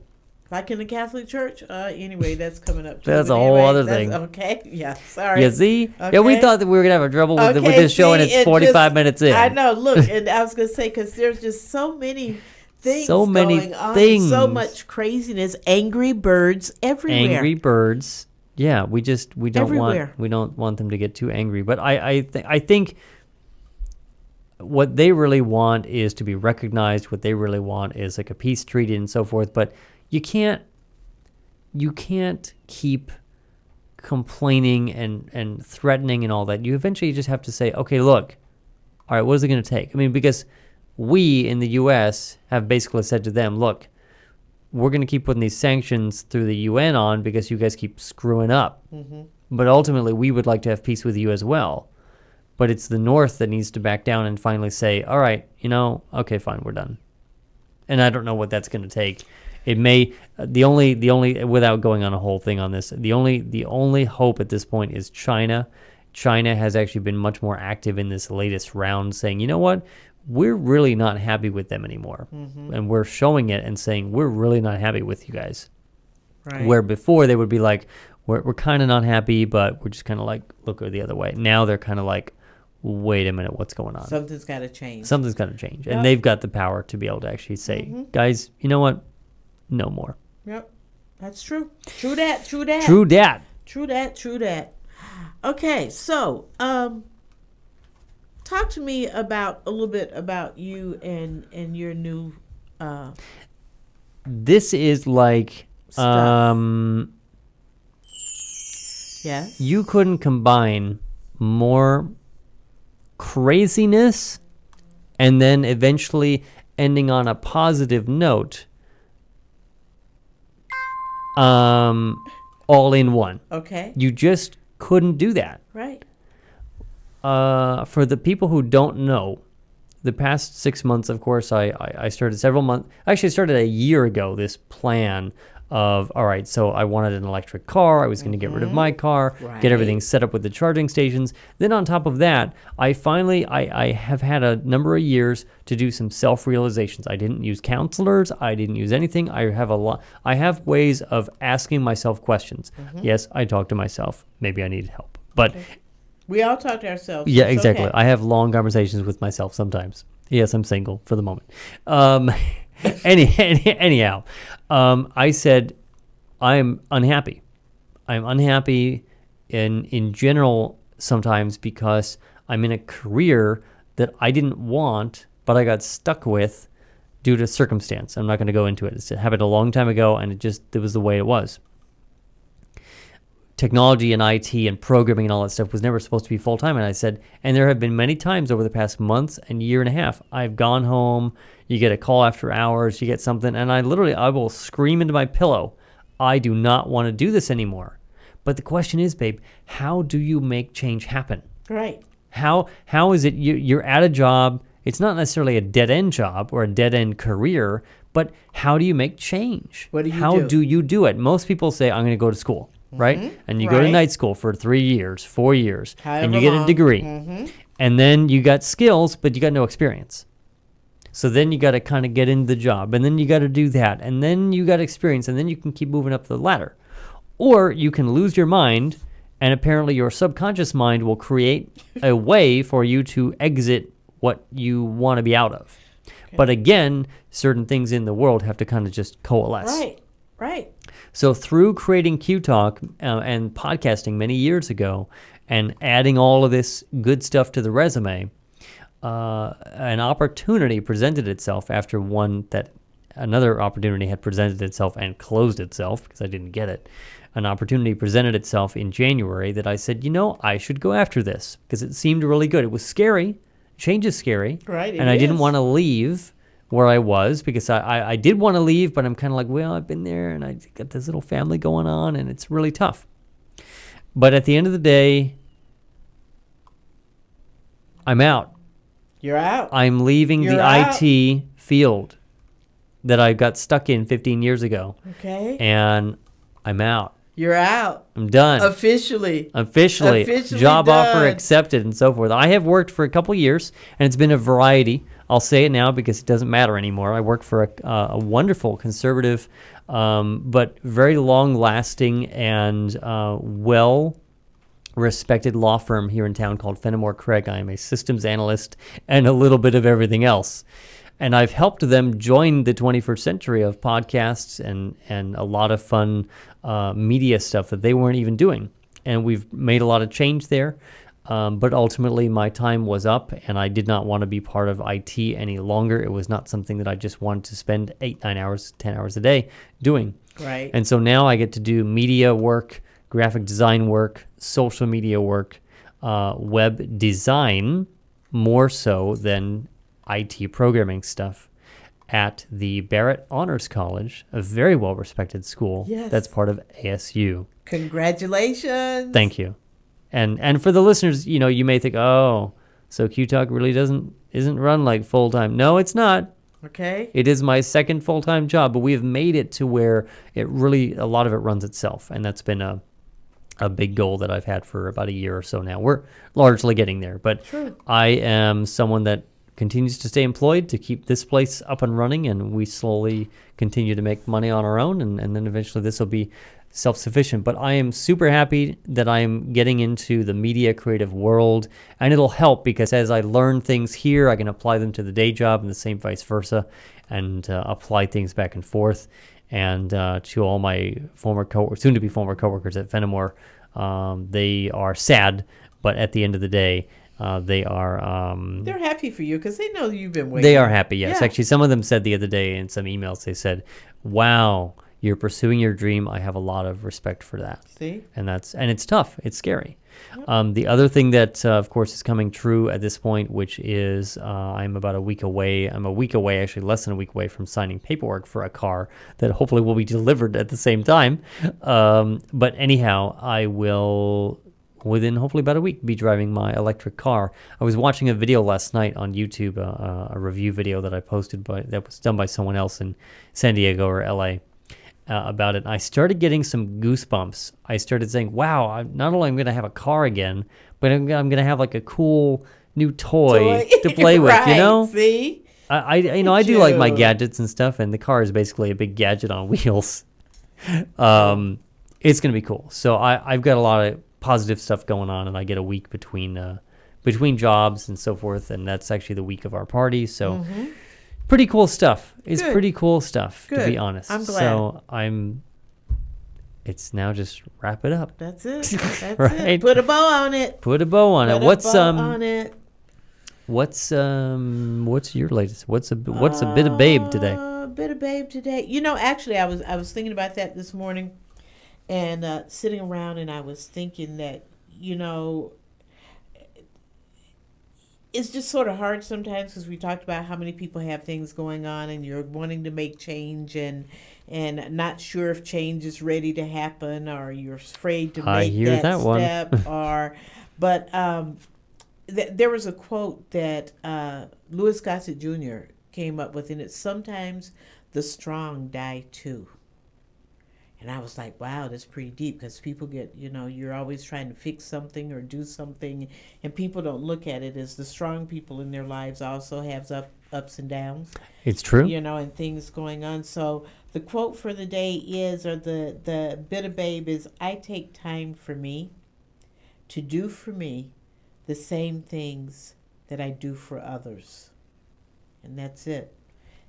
Like in the Catholic Church? Anyway, that's coming up too. That's a whole other thing. Okay, yeah, sorry. You see? Okay. Yeah, we thought that we were going to have trouble with this show, and it's 45 minutes in. I know, look, and I was going to say, because there's just so many things so many going on, things. so much craziness, angry birds everywhere. Angry birds. Yeah, we don't Everywhere. want them to get too angry. But I think what they really want is to be recognized. What they really want is like a peace treaty and so forth. But you can't keep complaining and threatening and all that. You eventually just have to say, okay, look, all right, what is it going to take? I mean, because we in the U.S. have basically said to them, look, we're going to keep putting these sanctions through the UN on because you guys keep screwing up. Mm-hmm. But ultimately, we would like to have peace with you as well. But it's the North that needs to back down and finally say, all right, okay, fine, we're done. And I don't know what that's going to take. It may, the only, without going on a whole thing on this, the only hope at this point is China. China has actually been much more active in this latest round, saying, you know what? We're really not happy with them anymore. Mm-hmm. And we're showing it and saying, we're really not happy with you guys. Right. Where before they would be like, we're kind of not happy, but we're just kind of like, look the other way. Now they're kind of like, wait a minute, what's going on? Something's got to change. Something's got to change. Yep. And they've got the power to be able to actually say, mm-hmm. guys, you know what? No more. Yep. That's true. True that. True that. True that. True that. True that. Okay, so talk to me about a little bit about you and your new this is like stuff. Yes. You couldn't combine more craziness and then eventually ending on a positive note all in one. Okay. You just couldn't do that. Right. For the people who don't know, the past 6 months, of course, I started several months. Actually, I started a year ago, this plan of, all right, so I wanted an electric car. I was going to get rid of my car, get everything set up with the charging stations. Then on top of that, I have had a number of years to do some self-realizations. I didn't use counselors. I didn't use anything. I have ways of asking myself questions. Mm-hmm. Yes, I talk to myself. Maybe I need help. But we all talk to ourselves. Yeah, exactly. Okay. I have long conversations with myself sometimes. Yes, I'm single for the moment. Anyhow, I said I'm unhappy. I'm unhappy in general sometimes because I'm in a career that I didn't want, but I got stuck with due to circumstance. I'm not going to go into it. It happened a long time ago, and it was the way it was. Technology and IT and programming and all that stuff was never supposed to be full-time. And I said, and there have been many times over the past month and year and a half, I've gone home, you get a call after hours, you get something, and I will scream into my pillow, I do not want to do this anymore. But the question is, babe, how do you make change happen? Right. How is it you're at a job, it's not necessarily a dead-end job or a dead-end career, but how do you make change? What do you do? How do you do it? Most people say, I'm going to go to school. Right? Mm-hmm. And you go to night school for 3 years, 4 years, and you get a degree. Mm-hmm. And then you got skills, but you got no experience. So then you got to kind of get into the job, and then you got to do that, and then you got experience, and then you can keep moving up the ladder. Or you can lose your mind, and apparently your subconscious mind will create a way for you to exit what you want to be out of. Okay. But again, certain things in the world have to kind of just coalesce. Right. So through creating QTalk and podcasting many years ago and adding all of this good stuff to the resume, an opportunity presented itself after another opportunity had presented itself and closed itself because I didn't get it. An opportunity presented itself in January that I said, I should go after this because it seemed really good. It was scary. Change is scary. Right. And I didn't want to leave where I was because I did want to leave, but I'm kind of like, well, I've been there and I got this little family going on and it's really tough. But at the end of the day, I'm out. You're out. I'm leaving the IT field that I got stuck in 15 years ago. Okay. And I'm out. You're out. I'm done. Officially. Job done. Offer accepted and so forth. I have worked for a couple years, and it's been a variety. I'll say it now because it doesn't matter anymore. I work for a wonderful conservative, but very long-lasting and well-respected law firm here in town called Fenimore Craig. I am a systems analyst and a little bit of everything else. And I've helped them join the 21st century of podcasts and a lot of fun media stuff that they weren't even doing. And we've made a lot of change there. But ultimately, my time was up, and I did not want to be part of IT any longer. It was not something that I just wanted to spend 8, 9 hours, 10 hours a day doing. Right. And so now I get to do media work, graphic design work, social media work, web design, more so than IT programming stuff at the Barrett Honors College, a very well-respected school that's part of ASU. Congratulations. Thank you. And for the listeners, you may think, oh, so QTalk really isn't run like full-time. No, it's not. Okay. It is my second full-time job, but we have made it to where a lot of it runs itself. And that's been a big goal that I've had for about a year or so now. We're largely getting there, but I am someone that continues to stay employed to keep this place up and running, and we slowly continue to make money on our own, and then eventually this will be self-sufficient. But I am super happy that I am getting into the media creative world, and it'll help because as I learn things here, I can apply them to the day job and the same vice versa, and apply things back and forth. And to all my soon-to-be former coworkers at Fenimore, they are sad, but at the end of the day, they are... they're happy for you because they know you've been waiting. They are happy, yes. Yeah. Actually, some of them said the other day in some emails, they said, wow, you're pursuing your dream. I have a lot of respect for that. See? And it's tough. It's scary. The other thing that, of course, is coming true at this point, which is I'm about a week away. I'm a week away, actually less than a week away from signing paperwork for a car that hopefully will be delivered at the same time. But anyhow, I will, within hopefully about a week, be driving my electric car. I was watching a video last night on YouTube, a review video that I posted that was done by someone else in San Diego or LA. About it. I started getting some goosebumps. I started saying, wow, not only am I going to have a car again, but I'm going to have like a cool new toy to play with, See? I do like my gadgets and stuff, and the car is basically a big gadget on wheels. It's going to be cool. So I've got a lot of positive stuff going on, and I get a week between jobs and so forth, and that's actually the week of our party. So pretty cool stuff. It's pretty cool stuff, to be honest. I'm glad. So it's now just wrap it up. That's it. That's right? it. Put a bow on it. Put a bow on it. What's your latest? What's a bit of babe today? Bit of babe today. Actually, I was thinking about that this morning, and sitting around, and I was thinking that it's just sort of hard sometimes because we talked about how many people have things going on, and you're wanting to make change and not sure if change is ready to happen, or you're afraid to make that step. But there was a quote that Louis Gossett Jr. came up with, and it's sometimes the strong die too. And I was like, wow, that's pretty deep, because people get, you're always trying to fix something or do something, and people don't look at it as the strong people in their lives also have ups and downs. It's true. And things going on. So the quote for the day is, or the bit of babe is, I take time for me to do for me the same things that I do for others. And that's it.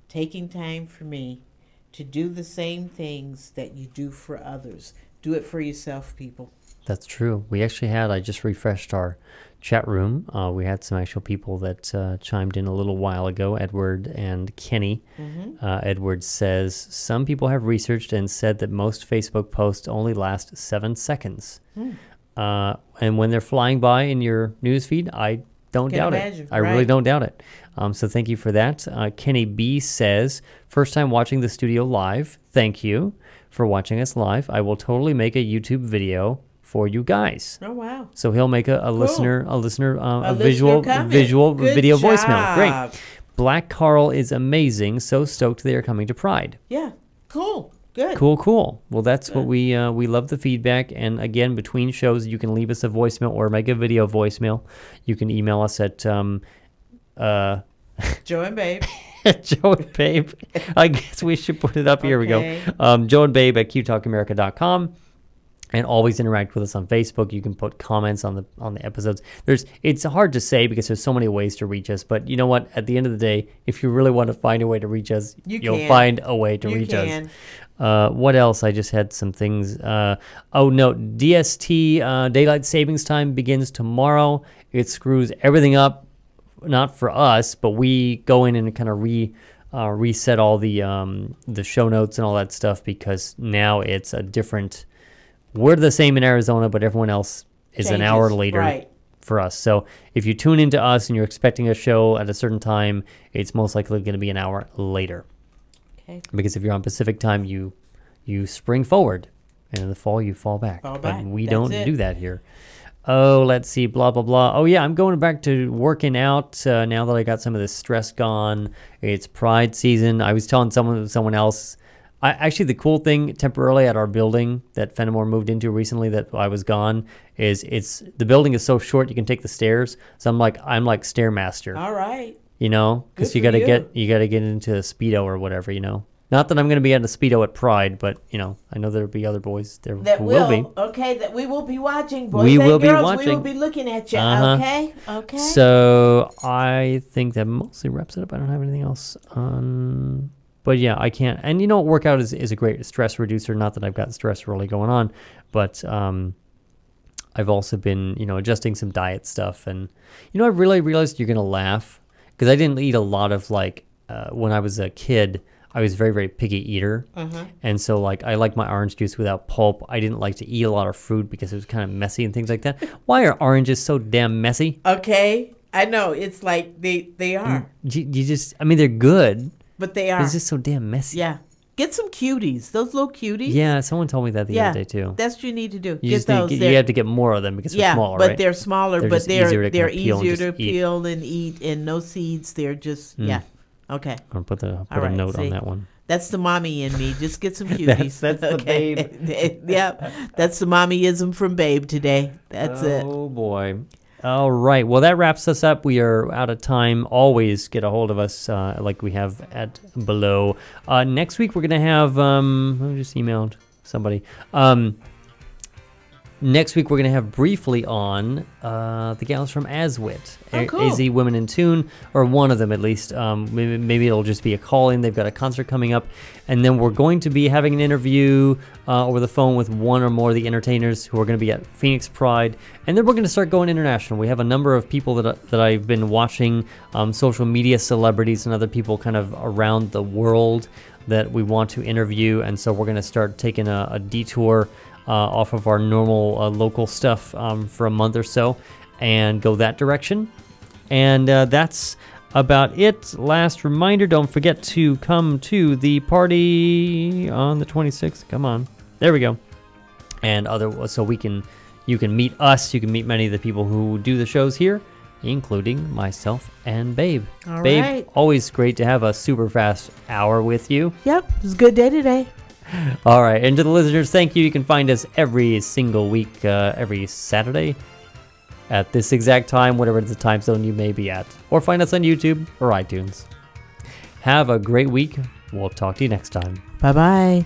Taking time for me to do the same things that you do for others. Do it for yourself, people. That's true. We actually I just refreshed our chat room. We had some actual people that chimed in a little while ago, Edward and Kenny. Edward says, some people have researched and said that most Facebook posts only last 7 seconds. And when they're flying by in your newsfeed, I don't doubt it. I really don't doubt it. So thank you for that. Kenny B says, first time watching the studio live. Thank you for watching us live. I will totally make a YouTube video for you guys. Oh, wow. So he'll make a listener visual video voicemail. Great. Black Carl is amazing. So stoked they are coming to Pride. Yeah. Cool. Good. Cool. Well, that's what we love the feedback. And again, between shows, you can leave us a voicemail or make a video voicemail. You can email us at Joe and Babe. Joe and Babe. I guess we should put it up. Here we go. Joe and Babe at QTalkAmerica.com. and always interact with us on Facebook. You can put comments on the episodes. It's hard to say because there's so many ways to reach us, but you know what? At the end of the day, if you really want to find a way to reach us, you'll find a way to reach us. What else? I just had some things. Oh no, DST daylight savings time begins tomorrow. It screws everything up, not for us, but we go in and kind of reset all the show notes and all that stuff, because now it's a different. We're the same in Arizona, but everyone else is an hour later for us. So if you tune into us and you're expecting a show at a certain time, it's most likely going to be an hour later. Okay. Because if you're on Pacific time, you spring forward, and in the fall you fall back. But we don't do that here. Oh, let's see, blah, blah, blah. Oh, yeah, I'm going back to working out now that I got some of this stress gone. It's Pride season. I was telling someone else. Actually, the cool thing temporarily at our building that Fenimore moved into recently that I was gone is the building is so short you can take the stairs. So I'm like Stairmaster. All right. You know, because you gotta get into a Speedo or whatever. You know, not that I'm gonna be at a Speedo at Pride, but you know, I know there'll be other boys there who will be. Okay, that we will be watching. Boys and girls, we will be looking at you. Okay. So I think that mostly wraps it up. I don't have anything else on. But yeah, I can't. And you know, workout is a great stress reducer. Not that I've got stress really going on, but I've also been, you know, adjusting some diet stuff. And, you know, I really realized you're going to laugh because I didn't eat a lot of when I was a kid, I was a very, very picky eater. And so like, I like my orange juice without pulp. I didn't like to eat a lot of fruit because it was kind of messy and things like that. Why are oranges so damn messy? Okay. I know. It's like they are. You just, I mean, they're good. But they are. It's just so damn messy. Yeah. Get some cuties. Those little cuties. Yeah, someone told me that the other day too. That's what you need to do. You have to get more of them because they're smaller, but right? they're smaller, but they're easier to peel and eat, and no seeds. They're just Okay. I'll put a note on that one. That's the mommy in me. Just get some cuties. that's the babe. Yeah, that's the mommyism from Babe today. That's it. Oh boy. All right. Well, that wraps us up. We are out of time. Always get a hold of us like we have at below. Next week, we're going to have... I just emailed somebody. Next week, we're going to have briefly on the gals from Aswit. Cool. AZ Women in Tune, or one of them at least. Maybe it'll just be a call-in. They've got a concert coming up. And then we're going to be having an interview over the phone with one or more of the entertainers who are going to be at Phoenix Pride. And then we're going to start going international. We have a number of people that I've been watching, social media celebrities and other people kind of around the world that we want to interview. And so we're going to start taking a detour off of our normal local stuff for a month or so and go that direction. And that's about it. Last reminder, don't forget to come to the party on the 26th. Come on. There we go. And so you can meet us. You can meet many of the people who do the shows here, including myself and Babe. All Babe, right. Always great to have a super fast hour with you. Yep, it was a good day today. All right, and to the listeners, thank you. You can find us every single week, every Saturday at this exact time, whatever the time zone you may be at. Or find us on YouTube or iTunes. Have a great week. We'll talk to you next time. Bye-bye.